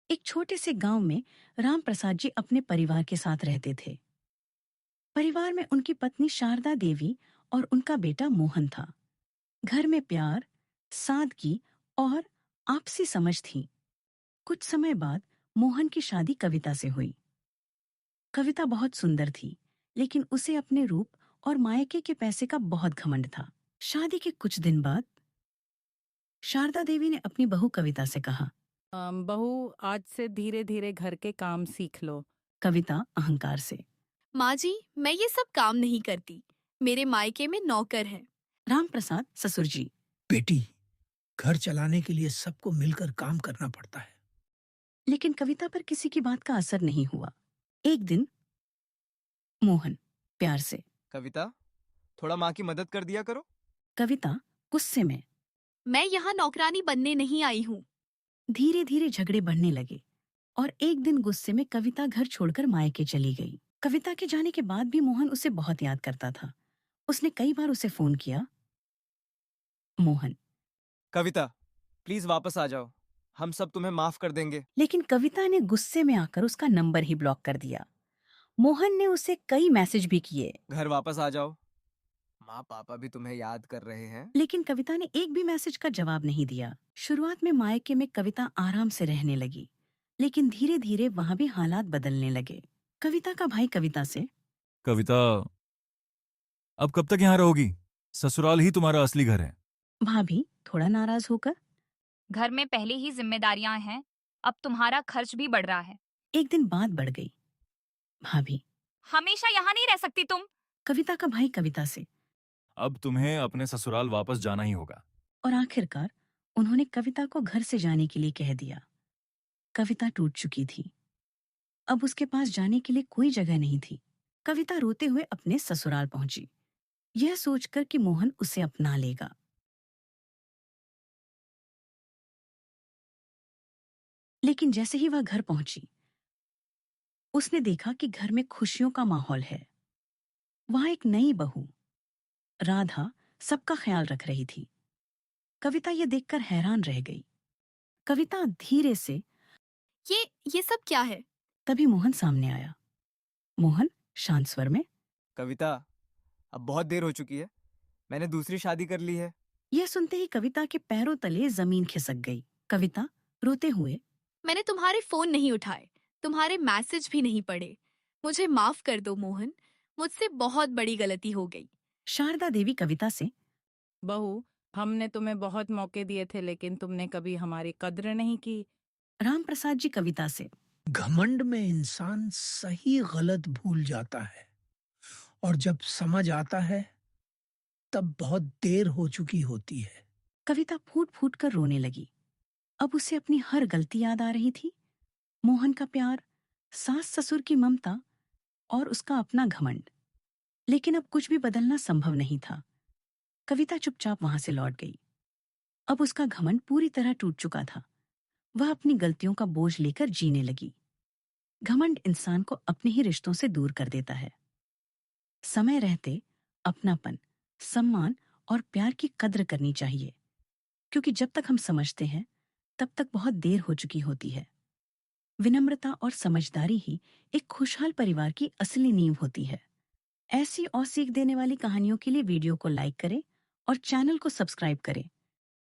एक छोटे से गांव में राम प्रसाद जी अपने परिवार के साथ रहते थे। परिवार में उनकी पत्नी शारदा देवी और उनका बेटा मोहन था। घर में प्यार, सादगी और आपसी समझ थी। कुछ समय बाद मोहन की शादी कविता से हुई। कविता बहुत सुंदर थी, लेकिन उसे अपने रूप और मायके के पैसे का बहुत घमंड था। शादी के कुछ दिन बाद शारदा देवी ने अपनी बहू कविता से कहा। बहू, आज से धीरे धीरे घर के काम सीख लो। कविता अहंकार से। माँ जी, मैं ये सब काम नहीं करती। मेरे मायके में नौकर हैं। राम प्रसाद ससुर जी। बेटी, घर चलाने के लिए सबको मिलकर काम करना पड़ता है। लेकिन कविता पर किसी की बात का असर नहीं हुआ। एक दिन मोहन प्यार से। कविता, थोड़ा माँ की मदद कर दिया करो। कविता गुस्से में। मैं यहाँ नौकरानी बनने नहीं आई हूँ। धीरे धीरे झगड़े बढ़ने लगे और एक दिन गुस्से में कविता घर छोड़कर मायके चली गई। कविता के जाने के बाद भी मोहन उसे बहुत याद करता था। उसने कई बार उसे फोन किया। मोहन। कविता, प्लीज वापस आ जाओ। हम सब तुम्हें माफ कर देंगे। लेकिन कविता ने गुस्से में आकर उसका नंबर ही ब्लॉक कर दिया। मोहन ने उसे कई मैसेज भी किए, घर वापस आ जाओ, माँ पापा भी तुम्हें याद कर रहे हैं। लेकिन कविता ने एक भी मैसेज का जवाब नहीं दिया। शुरुआत में मायके में कविता आराम से रहने लगी, लेकिन धीरे धीरे वहां भी हालात बदलने लगे। कविता का भाई कविता से। कविता, अब कब तक यहाँ रहोगी? ससुराल ही तुम्हारा असली घर है। भाभी थोड़ा नाराज होकर। घर में पहले ही जिम्मेदारियां हैं, अब तुम्हारा खर्च भी बढ़ रहा है। एक दिन बात बढ़ गई। भाभी। हमेशा यहाँ नहीं रह सकती तुम। कविता का भाई कविता से। अब तुम्हें अपने ससुराल वापस जाना ही होगा। और आखिरकार उन्होंने कविता को घर से जाने के लिए कह दिया। कविता टूट चुकी थी। अब उसके पास जाने के लिए कोई जगह नहीं थी। कविता रोते हुए अपने ससुराल पहुंची, यह सोचकर कि मोहन उसे अपना लेगा। लेकिन जैसे ही वह घर पहुंची, उसने देखा कि घर में खुशियों का माहौल है। वहां एक नई बहू राधा सबका ख्याल रख रही थी। कविता ये देखकर हैरान रह गई। कविता धीरे से। ये सब क्या है? तभी मोहन सामने आया। मोहन शांत स्वर में। कविता, अब बहुत देर हो चुकी है। मैंने दूसरी शादी कर ली है। यह सुनते ही कविता के पैरों तले जमीन खिसक गई। कविता रोते हुए। मैंने तुम्हारे फोन नहीं उठाए, तुम्हारे मैसेज भी नहीं पढ़े। मुझे माफ कर दो मोहन, मुझसे बहुत बड़ी गलती हो गई। शारदा देवी कविता से। बहू, हमने तुम्हें बहुत मौके दिए थे, लेकिन तुमने कभी हमारी कद्र नहीं की। राम प्रसाद जी कविता से। घमंड में इंसान सही गलत भूल जाता है, और जब समझ आता है तब बहुत देर हो चुकी होती है। कविता फूट फूट कर रोने लगी। अब उसे अपनी हर गलती याद आ रही थी। मोहन का प्यार, सास ससुर की ममता और उसका अपना घमंड। लेकिन अब कुछ भी बदलना संभव नहीं था। कविता चुपचाप वहां से लौट गई। अब उसका घमंड पूरी तरह टूट चुका था। वह अपनी गलतियों का बोझ लेकर जीने लगी। घमंड इंसान को अपने ही रिश्तों से दूर कर देता है। समय रहते अपनापन, सम्मान और प्यार की कद्र करनी चाहिए, क्योंकि जब तक हम समझते हैं तब तक बहुत देर हो चुकी होती है। विनम्रता और समझदारी ही एक खुशहाल परिवार की असली नींव होती है। ऐसी और सीख देने वाली कहानियों के लिए वीडियो को लाइक करें और चैनल को सब्सक्राइब करें।